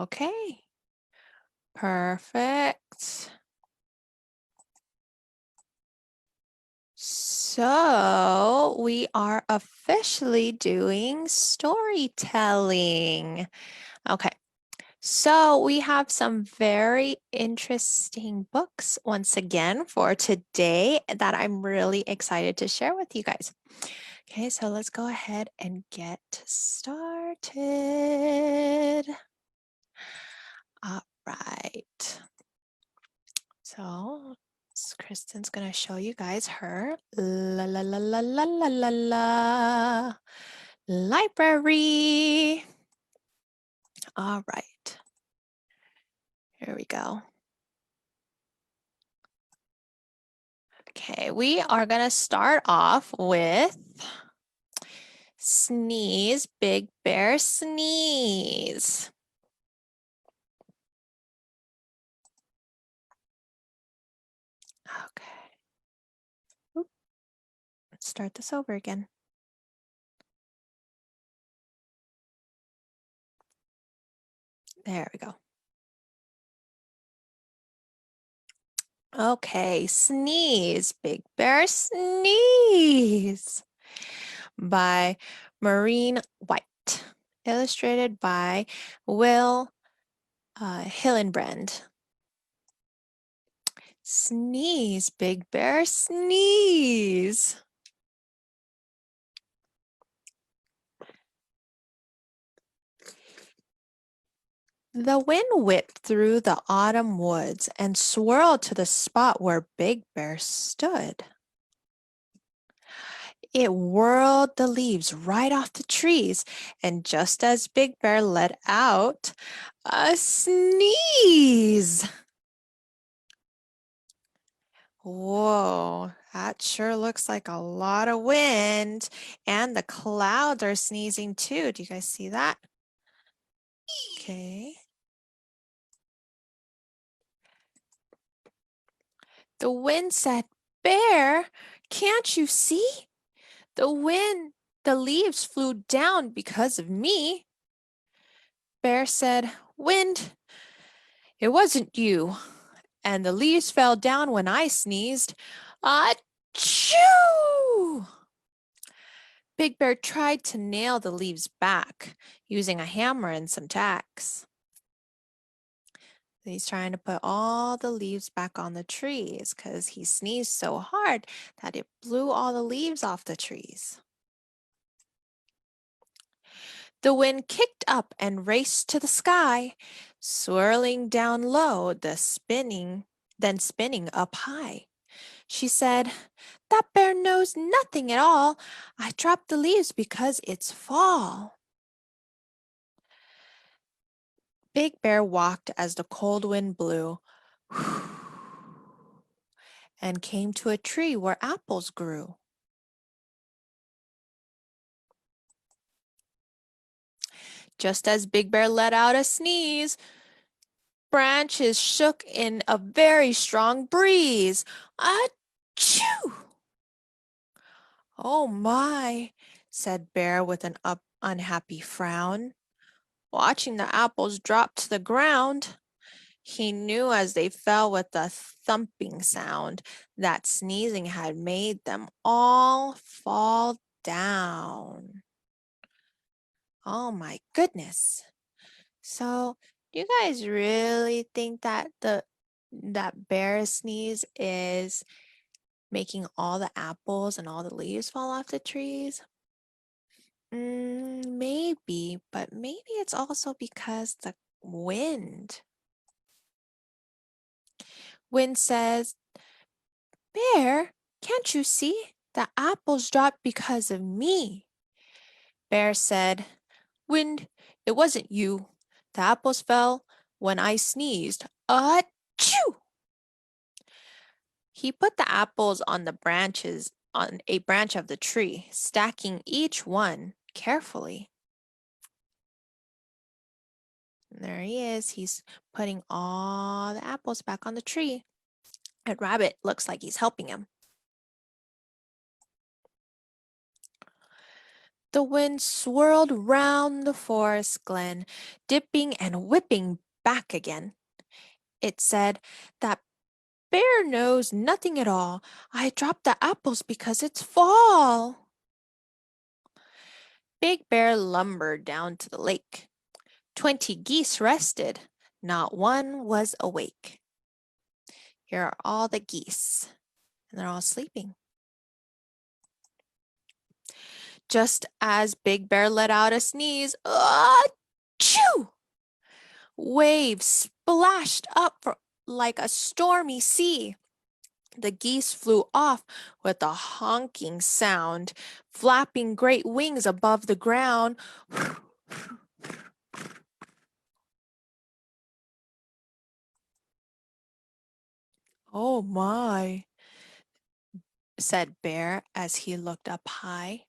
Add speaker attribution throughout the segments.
Speaker 1: Okay. Perfect. So we are officially doing storytelling. Okay. So we have some very interesting books once again for today that I'm really excited to share with you guys. Okay, so let's go ahead and get started. All right. So Kristen's gonna show you guys her la library. All right. Here we go. Okay, we are gonna start off with Sneeze, Big Bear Sneeze. Okay. Oop. Let's start this over again. There we go. Okay, Sneeze, Big Bear Sneeze by Maureen Wright, illustrated by Will Hillenbrand. Sneeze, Big Bear, sneeze. The wind whipped through the autumn woods and swirled to the spot where Big Bear stood. It whirled the leaves right off the trees, and just as Big Bear let out a sneeze. Whoa, that sure looks like a lot of wind, and the clouds are sneezing too. Do you guys see that? Okay. The wind said, Bear, can't you see? The leaves flew down because of me. Bear said, Wind, it wasn't you. And the leaves fell down when I sneezed. Achoo! Big Bear tried to nail the leaves back using a hammer and some tacks. He's trying to put all the leaves back on the trees because he sneezed so hard that it blew all the leaves off the trees. The wind kicked up and raced to the sky, swirling down low, then spinning up high. She said, That bear knows nothing at all. I dropped the leaves because it's fall. Big Bear walked as the cold wind blew and came to a tree where apples grew. Just as Big Bear let out a sneeze, branches shook in a very strong breeze. Achoo! Oh my, said Bear with an unhappy frown, watching the apples drop to the ground. He knew as they fell with a thumping sound that sneezing had made them all fall down. Oh my goodness. So, do you guys really think that that bear sneeze is making all the apples and all the leaves fall off the trees? Maybe, but maybe it's also because the wind. Wind says, Bear, can't you see? The apples dropped because of me. Bear said, Wind, it wasn't you. The apples fell when I sneezed. Achoo! He put the apples on the branches on a branch of the tree, stacking each one carefully. And there he is. He's putting all the apples back on the tree. And Rabbit looks like he's helping him. The wind swirled round the forest glen, dipping and whipping back again. It said, "That bear knows nothing at all. I dropped the apples because it's fall." Big Bear lumbered down to the lake. 20 geese rested. Not one was awake. Here are all the geese, and they're all sleeping. Just as Big Bear let out a sneeze, achoo! Waves splashed up like a stormy sea. The geese flew off with a honking sound, flapping great wings above the ground. "Oh my," said Bear as he looked up high.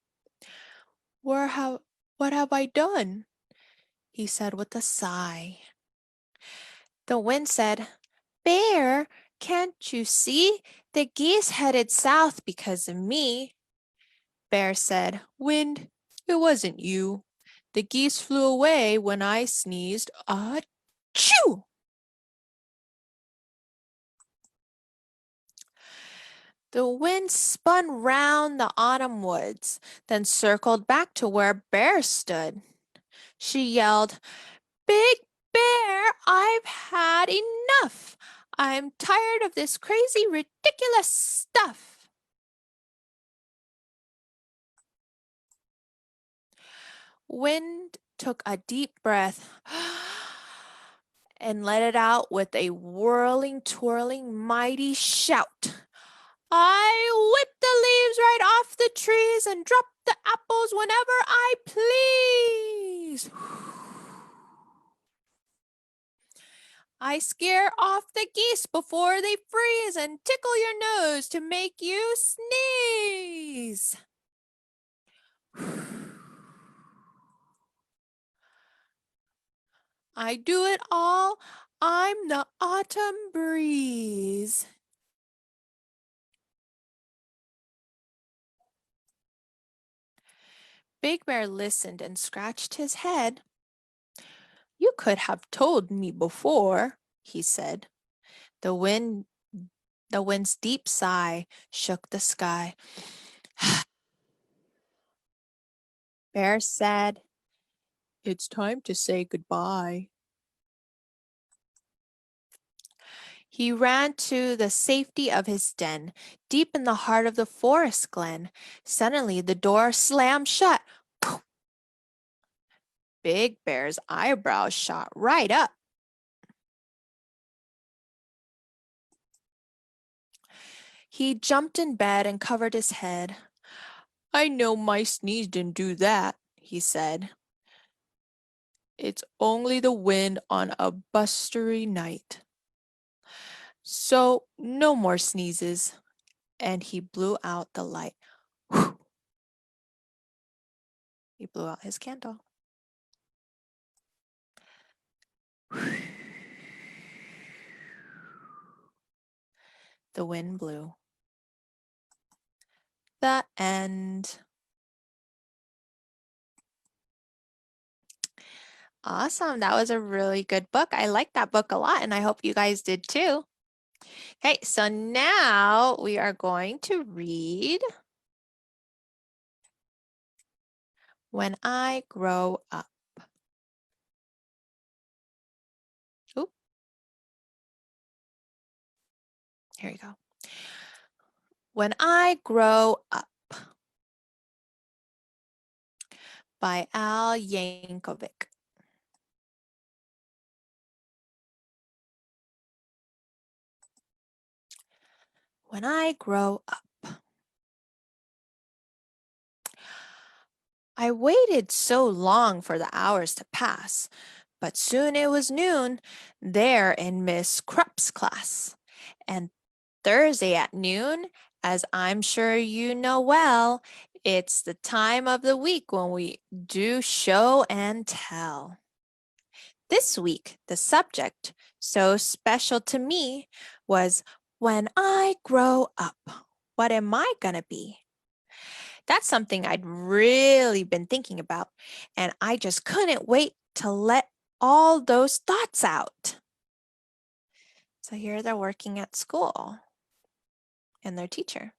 Speaker 1: What have I done?" he said with a sigh. The wind said, "Bear, can't you see? The geese headed south because of me." Bear said, "Wind, it wasn't you. The geese flew away when I sneezed. Achoo!" The wind spun round the autumn woods, then circled back to where Bear stood. She yelled, "Big Bear, I've had enough. I'm tired of this crazy, ridiculous stuff." Wind took a deep breath and let it out with a whirling, twirling, mighty shout. "I whip the leaves right off the trees and drop the apples whenever I please. I scare off the geese before they freeze and tickle your nose to make you sneeze." "I do it all. I'm the autumn breeze." Big Bear listened and scratched his head. "You could have told me before," he said. The wind, the wind's deep sigh shook the sky. Bear said, "It's time to say goodbye." He ran to the safety of his den, deep in the heart of the forest glen. Suddenly the door slammed shut. Big Bear's eyebrows shot right up. He jumped in bed and covered his head. "I know my sneeze didn't do that," he said. "It's only the wind on a blustery night. So no more sneezes." And he blew out the light. He blew out his candle. The wind blew. The end. Awesome. That was a really good book. I liked that book a lot, and I hope you guys did too. Okay, so now we are going to read When I Grow Up. Oop. Here you go. When I Grow Up by Al Yankovic. When I grow up. I waited so long for the hours to pass, but soon it was noon there in Miss Krupp's class. And Thursday at noon, as I'm sure you know well, it's the time of the week when we do show and tell. This week, the subject, so special to me, was When I Grow Up. What am I gonna be? That's something I'd really been thinking about, and I just couldn't wait to let all those thoughts out. So here they're working at school and their teacher.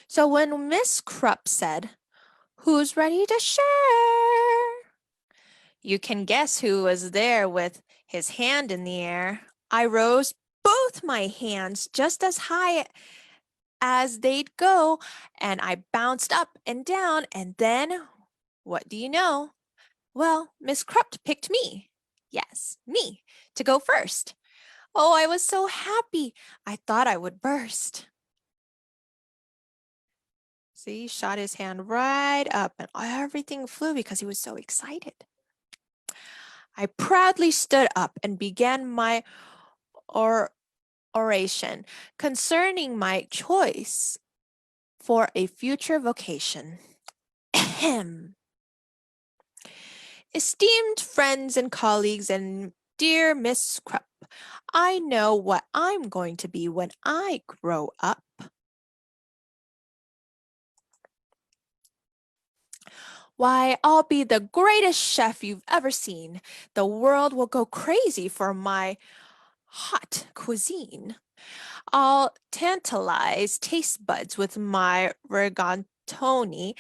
Speaker 1: So when Miss Krupp said, "Who's ready to share?" You can guess who was there with his hand in the air. I rose both my hands just as high as they'd go, and I bounced up and down, and then, what do you know? Well, Miss Krupp picked me. Yes, me, to go first. Oh, I was so happy. I thought I would burst. See, he shot his hand right up, and everything flew because he was so excited. I proudly stood up and began my oration concerning my choice for a future vocation. Ahem. Esteemed friends and colleagues and dear Miss Krupp, I know what I'm going to be when I grow up. Why, I'll be the greatest chef you've ever seen. The world will go crazy for my hot cuisine. I'll tantalize taste buds with my rigatoni,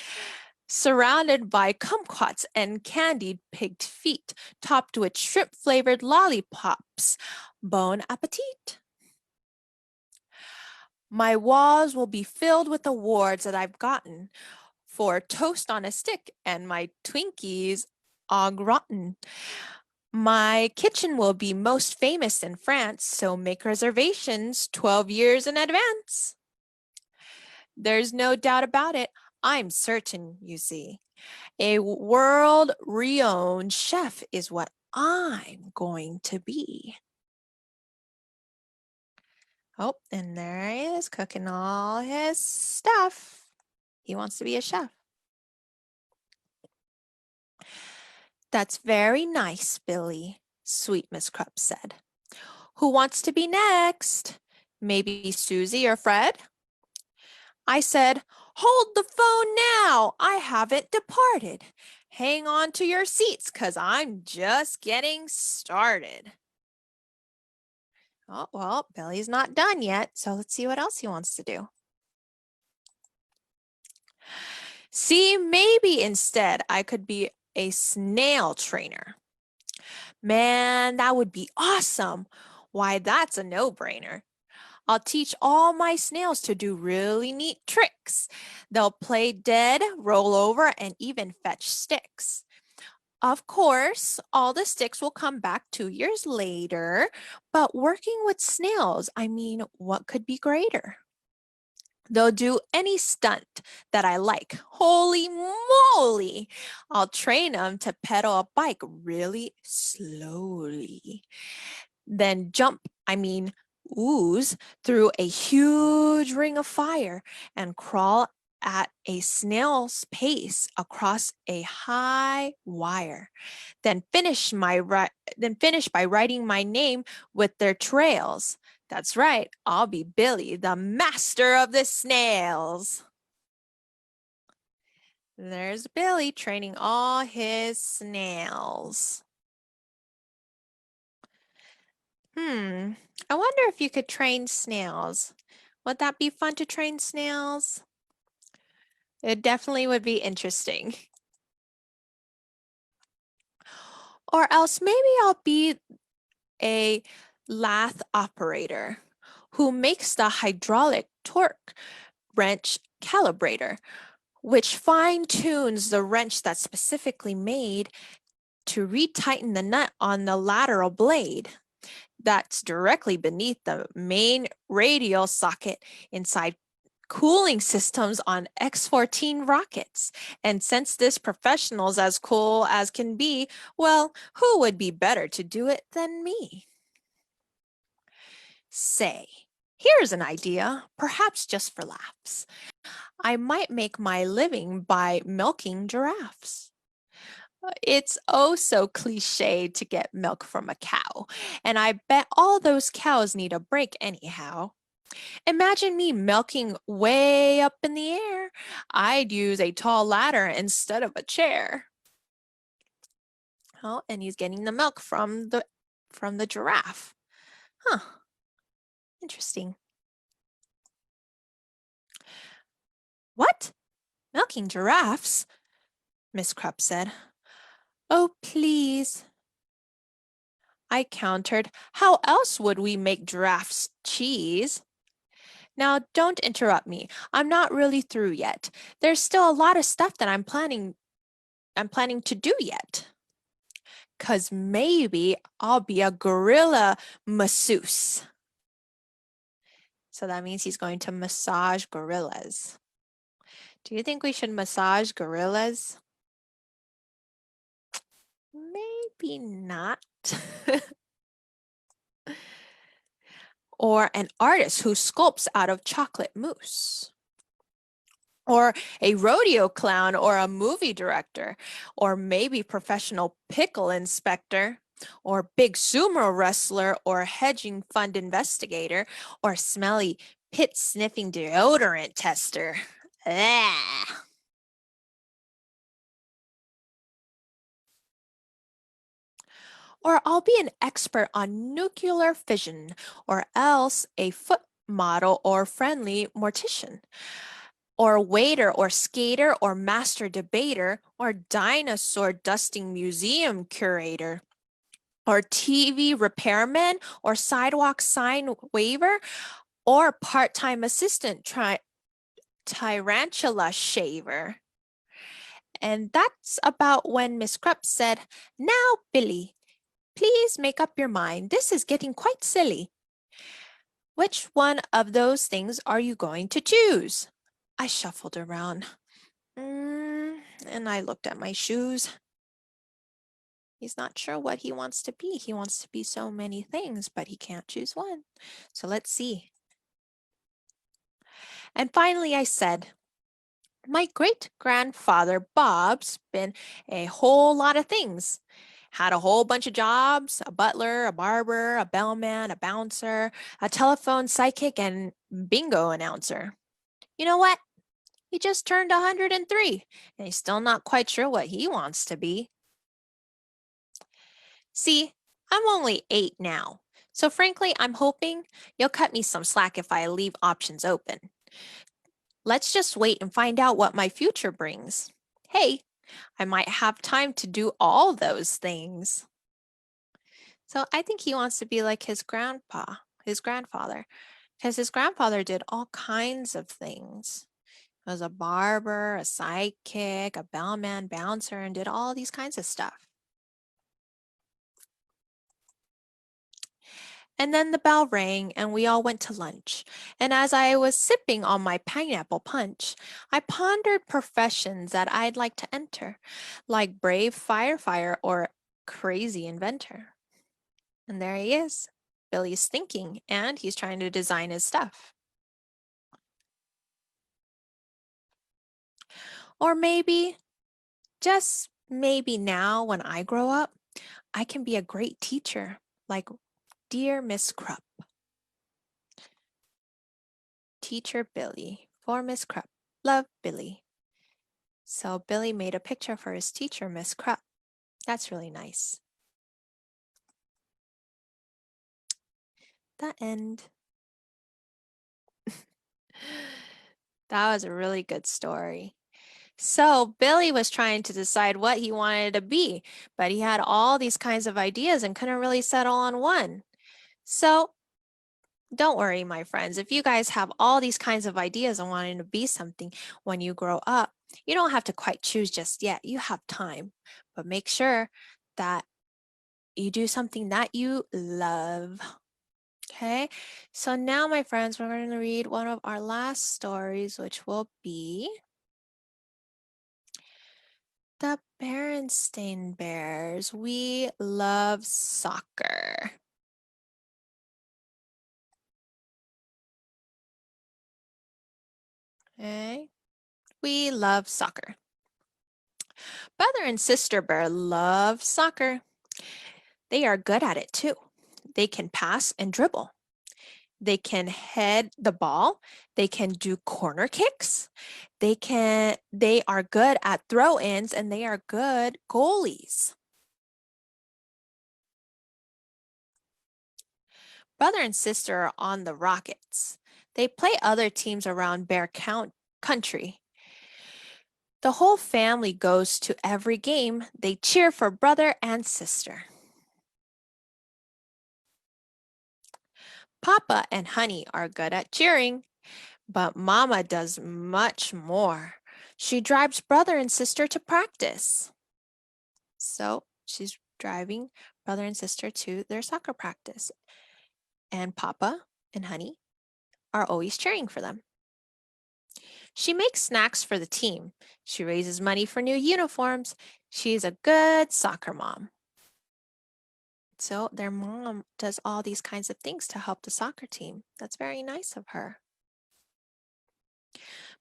Speaker 1: surrounded by kumquats and candied pigged feet, topped with shrimp-flavored lollipops. Bon appetit! My walls will be filled with awards that I've gotten for toast on a stick and my Twinkies au gratin. My kitchen will be most famous in France, so make reservations 12 years in advance. There's no doubt about it. I'm certain, you see. A world-renowned chef is what I'm going to be. Oh, and there he is cooking all his stuff. He wants to be a chef. That's very nice, Billy, sweet Miss Krupp said. Who wants to be next? Maybe Susie or Fred? I said, hold the phone now. I haven't departed. Hang on to your seats, 'cause I'm just getting started. Oh, well, Billy's not done yet, so let's see what else he wants to do. See, maybe instead I could be a snail trainer. Man, that would be awesome. Why, that's a no-brainer. I'll teach all my snails to do really neat tricks. They'll play dead, roll over, and even fetch sticks. Of course, all the sticks will come back 2 years later, but working with snails, I mean, what could be greater? They'll do any stunt that I like. Holy moly! I'll train them to pedal a bike really slowly. Then ooze through a huge ring of fire and crawl at a snail's pace across a high wire. Then finish by writing my name with their trails. That's right, I'll be Billy, the master of the snails. There's Billy training all his snails. I wonder if you could train snails. Would that be fun to train snails? It definitely would be interesting. Or else maybe I'll be a lathe operator who makes the hydraulic torque wrench calibrator, which fine-tunes the wrench that's specifically made to retighten the nut on the lateral blade that's directly beneath the main radial socket inside cooling systems on X-14 rockets. And since this professional's as cool as can be, well, who would be better to do it than me? Say, here's an idea, perhaps just for laughs. I might make my living by milking giraffes. It's oh so cliche to get milk from a cow, and I bet all those cows need a break anyhow. Imagine me milking way up in the air. I'd use a tall ladder instead of a chair. Oh, and he's getting the milk from the giraffe. Huh, interesting. What? Milking giraffes? Miss Krupp said. Oh, please, I countered. How else would we make giraffes cheese? Now, don't interrupt me. I'm not really through yet. There's still a lot of stuff that I'm planning to do yet. 'Cause maybe I'll be a gorilla masseuse. So that means he's going to massage gorillas. Do you think we should massage gorillas? Maybe not. Or an artist who sculpts out of chocolate mousse. Or a rodeo clown or a movie director, or maybe professional pickle inspector, or big sumo wrestler, or hedging fund investigator, or smelly pit sniffing deodorant tester. Ah. Or I'll be an expert on nuclear fission, or else a foot model or friendly mortician, or waiter or skater or master debater or dinosaur dusting museum curator or TV repairman or sidewalk sign waver or part-time assistant tarantula shaver. And that's about when Miss Krupp said, "Now, Billy, please make up your mind. This is getting quite silly. Which one of those things are you going to choose?" I shuffled around. And I looked at my shoes. He's not sure what he wants to be. He wants to be so many things, but he can't choose one. So let's see. And finally, I said, my great grandfather Bob's been a whole lot of things. Had a whole bunch of jobs: a butler, a barber, a bellman, a bouncer, a telephone psychic, and bingo announcer. You know what? He just turned 103, and he's still not quite sure what he wants to be. See, I'm only 8 now, so frankly, I'm hoping you'll cut me some slack if I leave options open. Let's just wait and find out what my future brings. Hey, I might have time to do all those things. So I think he wants to be like his grandfather, because his grandfather did all kinds of things. He was a barber, a sidekick, a bellman, bouncer, and did all these kinds of stuff. And then the bell rang and we all went to lunch. And as I was sipping on my pineapple punch, I pondered professions that I'd like to enter, like brave firefighter or crazy inventor. And there he is. Billy's thinking, and he's trying to design his stuff. Or maybe, just maybe now when I grow up, I can be a great teacher, like dear Miss Krupp. Teacher Billy, for Miss Krupp. Love, Billy. So Billy made a picture for his teacher, Miss Krupp. That's really nice. The end. That was a really good story. So Billy was trying to decide what he wanted to be, but he had all these kinds of ideas and couldn't really settle on one. So don't worry, my friends. If you guys have all these kinds of ideas and wanting to be something when you grow up, you don't have to quite choose just yet. You have time, but make sure that you do something that you love. Okay, so now, my friends, we're going to read one of our last stories, which will be the Berenstain Bears. We love soccer. Okay, we love soccer. Brother and sister bear love soccer. They are good at it too. They can pass and dribble. They can head the ball. They can do corner kicks. They are good at throw-ins and they are good goalies. Brother and sister are on the Rockets. They play other teams around Bear Country. The whole family goes to every game. They cheer for brother and sister. Papa and Honey are good at cheering, but Mama does much more. She drives brother and sister to practice. So she's driving brother and sister to their soccer practice. And Papa and Honey are always cheering for them. She makes snacks for the team. She raises money for new uniforms. She's a good soccer mom. So their mom does all these kinds of things to help the soccer team. That's very nice of her.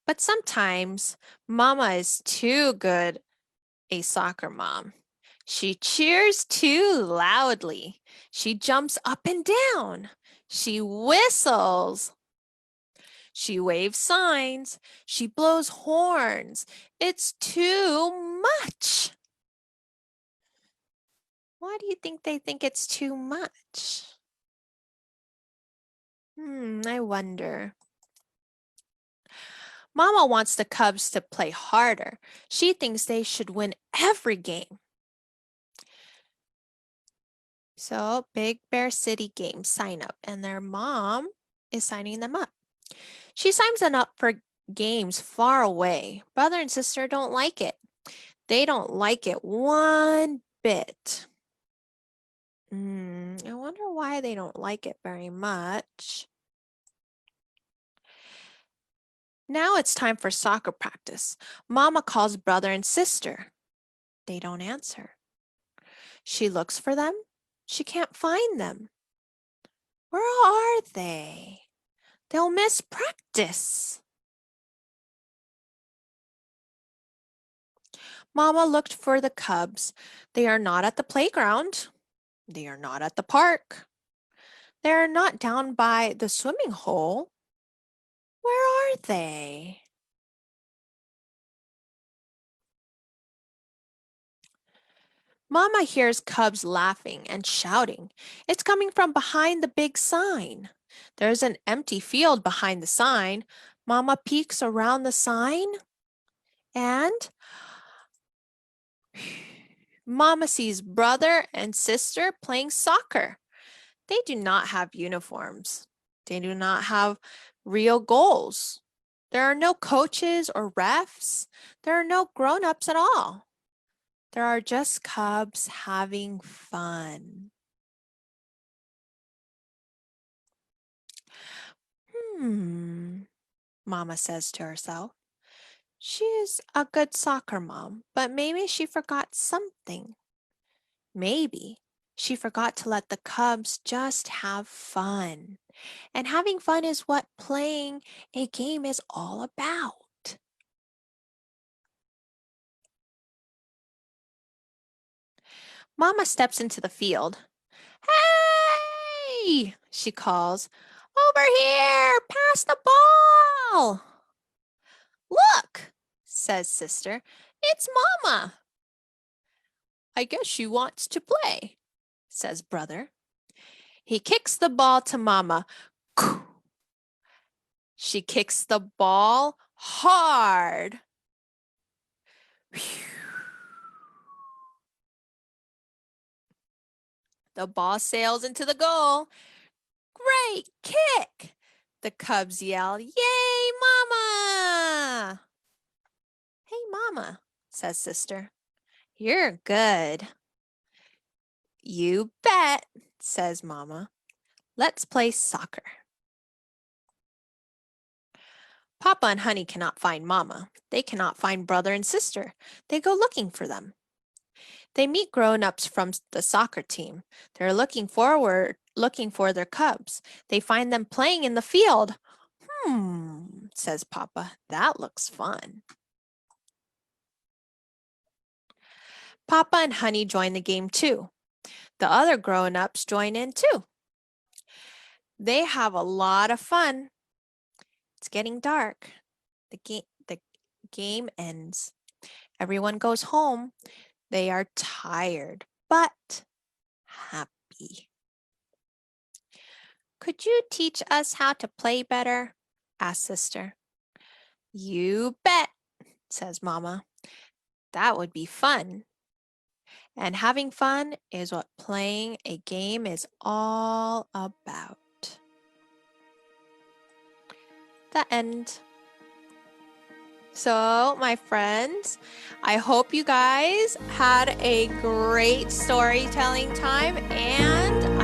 Speaker 1: But sometimes Mama is too good a soccer mom. She cheers too loudly. She jumps up and down. She whistles. She waves signs. She blows horns. It's too much. Why do you think they think it's too much? I wonder. Mama wants the Cubs to play harder. She thinks they should win every game. So, Big Bear City games sign up, and their mom is signing them up. She signs them up for games far away. Brother and sister don't like it. They don't like it one bit. I wonder why they don't like it very much. Now it's time for soccer practice. Mama calls brother and sister. They don't answer. She looks for them. She can't find them. Where are they? They'll miss practice. Mama looked for the Cubs. They are not at the playground. They are not at the park. They are not down by the swimming hole. Where are they? Mama hears Cubs laughing and shouting. It's coming from behind the big sign. There's an empty field behind the sign. Mama peeks around the sign and Mama sees brother and sister playing soccer. They do not have uniforms. They do not have real goals. There are no coaches or refs. There are no grown-ups at all. There are just Cubs having fun. Mama says to herself. She is a good soccer mom, but maybe she forgot something. Maybe she forgot to let the Cubs just have fun. And having fun is what playing a game is all about. Mama steps into the field. Hey! She calls. Over here! Pass the ball! Look, says sister. It's Mama. I guess she wants to play, says brother. He kicks the ball to Mama. She kicks the ball hard. The ball sails into the goal. Great kick! The Cubs yell, Yay, Mama! Hey, Mama, says sister. You're good. You bet, says Mama. Let's play soccer. Papa and Honey cannot find Mama. They cannot find brother and sister. They go looking for them. They meet grown-ups from the soccer team. They're looking for their Cubs. They find them playing in the field. Says Papa. That looks fun. Papa and Honey join the game too. The other grown-ups join in too. They have a lot of fun. It's getting dark. The game ends. Everyone goes home. They are tired, but happy. Could you teach us how to play better? Asked Sister. You bet, says Mama. That would be fun. And having fun is what playing a game is all about. The end. So, my friends, I hope you guys had a great storytelling time, and